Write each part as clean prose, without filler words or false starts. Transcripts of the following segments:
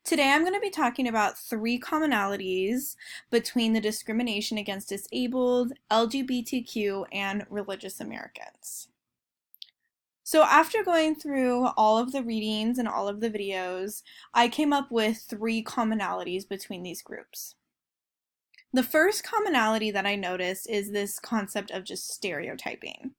Today I'm going to be talking about three commonalities between the discrimination against disabled, LGBTQ, and religious Americans. So after going through all of the readings and all of the videos, I came up with three commonalities between these groups. The first commonality that I noticed is this concept of just stereotyping.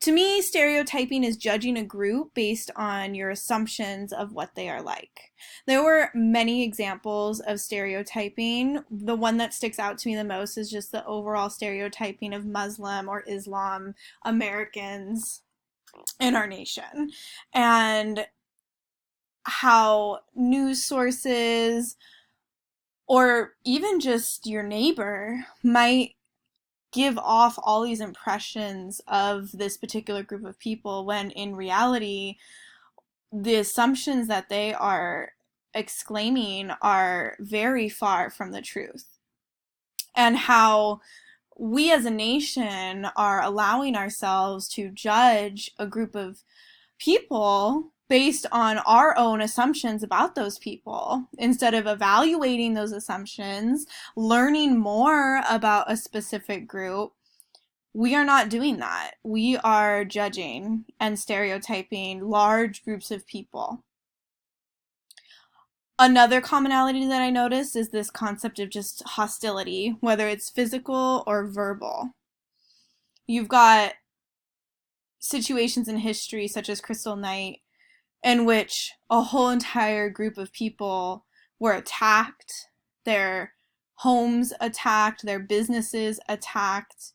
To me, stereotyping is judging a group based on your assumptions of what they are like. There were many examples of stereotyping. The one that sticks out to me the most is just the overall stereotyping of Muslim or Islam Americans in our nation, and how news sources or even just your neighbor might give off all these impressions of this particular group of people when in reality the assumptions that they are exclaiming are very far from the truth, and how we as a nation are allowing ourselves to judge a group of people based on our own assumptions about those people instead of evaluating those assumptions, learning more about a specific group. We are not doing that. We are judging and stereotyping large groups of people. Another commonality that I noticed is this concept of just hostility, whether it's physical or verbal. You've got situations in history such as Crystal Night in which a whole entire group of people were attacked, their homes attacked, their businesses attacked,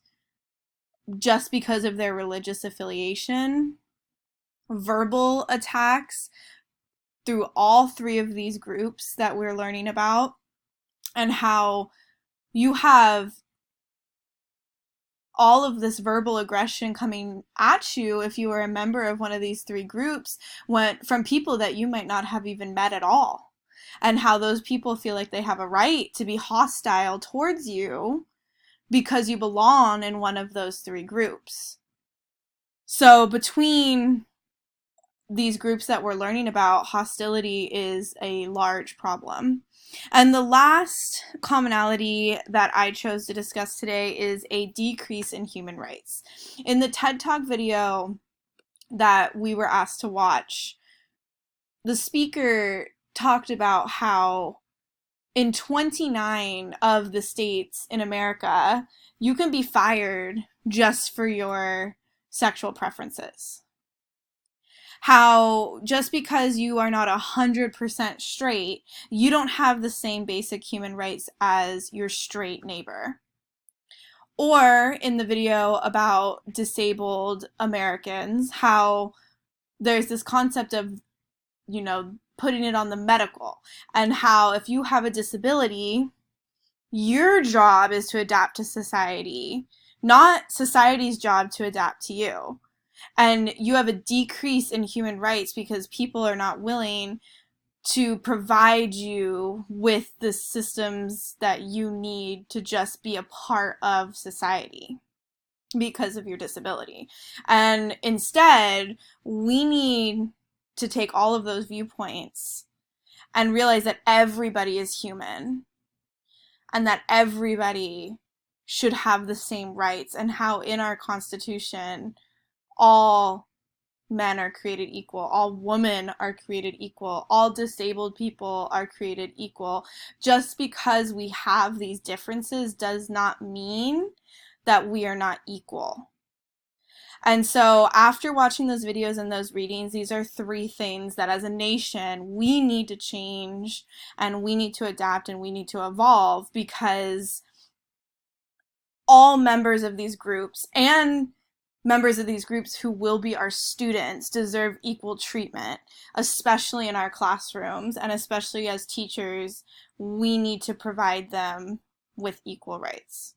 just because of their religious affiliation. Verbal attacks through all three of these groups that we're learning about, and how you have all of this verbal aggression coming at you if you are a member of one of these three groups from people that you might not have even met at all, and how those people feel like they have a right to be hostile towards you because you belong in one of those three groups. So between these groups that we're learning about, hostility is a large problem. And the last commonality that I chose to discuss today is a decrease in human rights. In the TED Talk video that we were asked to watch, the speaker talked about how in 29 of the states in America, you can be fired just for your sexual preferences. How just because you are not 100% straight, you don't have the same basic human rights as your straight neighbor. Or in the video about disabled Americans, how there's this concept of, putting it on the medical, and how if you have a disability, your job is to adapt to society, not society's job to adapt to you. And you have a decrease in human rights because people are not willing to provide you with the systems that you need to just be a part of society because of your disability. And instead, we need to take all of those viewpoints and realize that everybody is human and that everybody should have the same rights, and how in our Constitution, all men are created equal, all women are created equal, all disabled people are created equal. Just because we have these differences does not mean that we are not equal. And so after watching those videos and those readings, these are three things that as a nation we need to change, and we need to adapt, and we need to evolve, because all members of these groups and members of these groups who will be our students deserve equal treatment, especially in our classrooms, and especially as teachers, we need to provide them with equal rights.